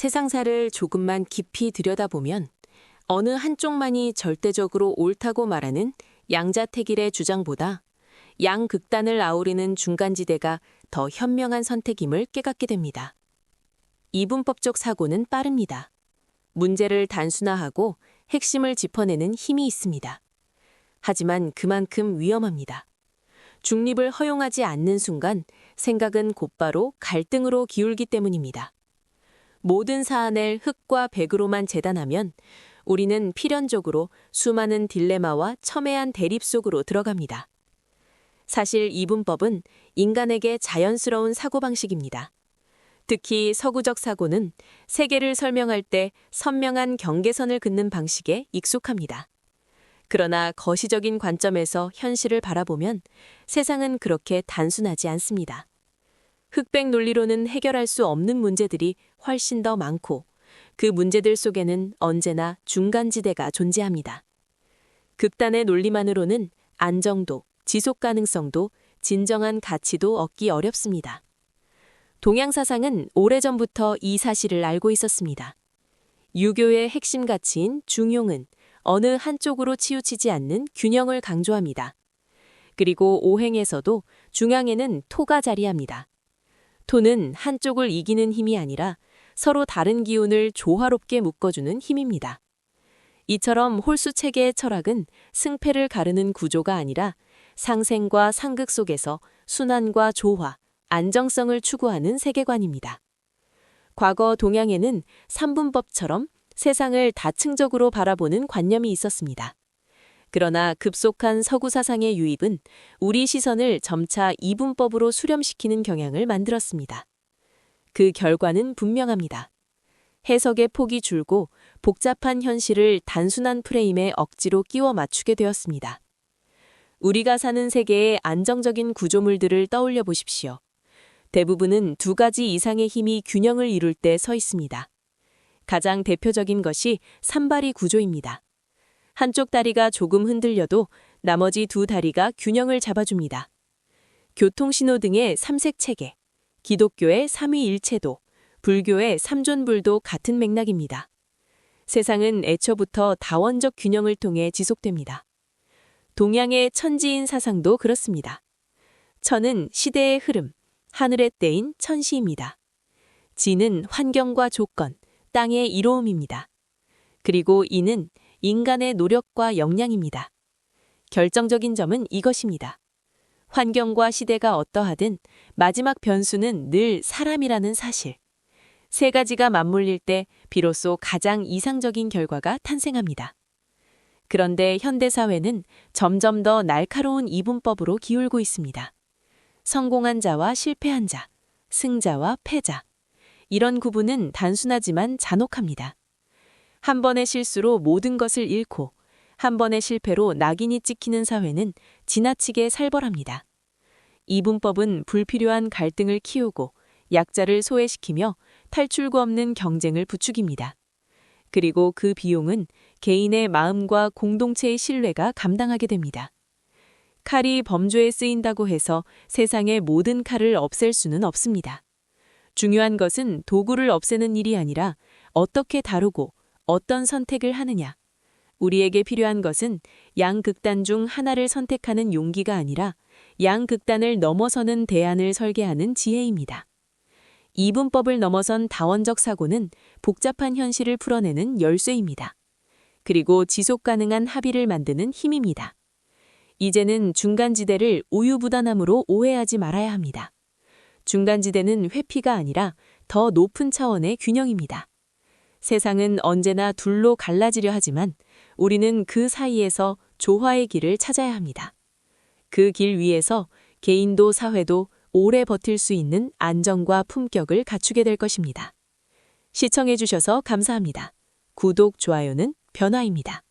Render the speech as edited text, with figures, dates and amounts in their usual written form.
세상사를 조금만 깊이 들여다보면 어느 한쪽만이 절대적으로 옳다고 말하는 양자택일의 주장보다 양극단을 아우르는 중간지대가 더 현명한 선택임을 깨닫게 됩니다. 이분법적 사고는 빠릅니다. 문제를 단순화하고 핵심을 짚어내는 힘이 있습니다. 하지만 그만큼 위험합니다. 중립을 허용하지 않는 순간 생각은 곧바로 갈등으로 기울기 때문입니다. 모든 사안을 흑과 백으로만 재단하면 우리는 필연적으로 수많은 딜레마와 첨예한 대립 속으로 들어갑니다. 사실 이분법은 인간에게 자연스러운 사고방식입니다. 특히 서구적 사고는 세계를 설명할 때 선명한 경계선을 긋는 방식에 익숙합니다. 그러나 거시적인 관점에서 현실을 바라보면 세상은 그렇게 단순하지 않습니다. 흑백 논리로는 해결할 수 없는 문제들이 훨씬 더 많고 그 문제들 속에는 언제나 중간지대가 존재합니다. 극단의 논리만으로는 안정도, 지속 가능성도, 진정한 가치도 얻기 어렵습니다. 동양 사상은 오래전부터 이 사실을 알고 있었습니다. 유교의 핵심 가치인 중용은 어느 한쪽으로 치우치지 않는 균형을 강조합니다. 그리고 오행에서도 중앙에는 토가 자리합니다. 토는 한쪽을 이기는 힘이 아니라 서로 다른 기운을 조화롭게 묶어주는 힘입니다. 이처럼 홀수체계의 철학은 승패를 가르는 구조가 아니라 상생과 상극 속에서 순환과 조화, 안정성을 추구하는 세계관입니다. 과거 동양에는 삼분법처럼 세상을 다층적으로 바라보는 관념이 있었습니다. 그러나 급속한 서구 사상의 유입은 우리 시선을 점차 이분법으로 수렴시키는 경향을 만들었습니다. 그 결과는 분명합니다. 해석의 폭이 줄고 복잡한 현실을 단순한 프레임에 억지로 끼워 맞추게 되었습니다. 우리가 사는 세계의 안정적인 구조물들을 떠올려 보십시오. 대부분은 두 가지 이상의 힘이 균형을 이룰 때 서 있습니다. 가장 대표적인 것이 산발이 구조입니다. 한쪽 다리가 조금 흔들려도 나머지 두 다리가 균형을 잡아줍니다. 교통신호 등의 삼색체계, 기독교의 삼위일체도, 불교의 삼존불도 같은 맥락입니다. 세상은 애초부터 다원적 균형을 통해 지속됩니다. 동양의 천지인 사상도 그렇습니다. 천은 시대의 흐름, 하늘의 때인 천시입니다. 지는 환경과 조건, 땅의 이로움입니다. 그리고 이는 인간의 노력과 역량입니다. 결정적인 점은 이것입니다. 환경과 시대가 어떠하든 마지막 변수는 늘 사람이라는 사실. 세 가지가 맞물릴 때 비로소 가장 이상적인 결과가 탄생합니다. 그런데 현대사회는 점점 더 날카로운 이분법으로 기울고 있습니다. 성공한 자와 실패한 자, 승자와 패자. 이런 구분은 단순하지만 잔혹합니다. 한 번의 실수로 모든 것을 잃고 한 번의 실패로 낙인이 찍히는 사회는 지나치게 살벌합니다. 이분법은 불필요한 갈등을 키우고 약자를 소외시키며 탈출구 없는 경쟁을 부추깁니다. 그리고 그 비용은 개인의 마음과 공동체의 신뢰가 감당하게 됩니다. 칼이 범죄에 쓰인다고 해서 세상의 모든 칼을 없앨 수는 없습니다. 중요한 것은 도구를 없애는 일이 아니라 어떻게 다루고 어떤 선택을 하느냐. 우리에게 필요한 것은 양극단 중 하나를 선택하는 용기가 아니라 양극단을 넘어서는 대안을 설계하는 지혜입니다. 이분법을 넘어선 다원적 사고는 복잡한 현실을 풀어내는 열쇠입니다. 그리고 지속 가능한 합의를 만드는 힘입니다. 이제는 중간지대를 우유부단함으로 오해하지 말아야 합니다. 중간지대는 회피가 아니라 더 높은 차원의 균형입니다. 세상은 언제나 둘로 갈라지려 하지만 우리는 그 사이에서 조화의 길을 찾아야 합니다. 그 길 위에서 개인도 사회도 오래 버틸 수 있는 안정과 품격을 갖추게 될 것입니다. 시청해 주셔서 감사합니다. 구독, 좋아요는 변화입니다.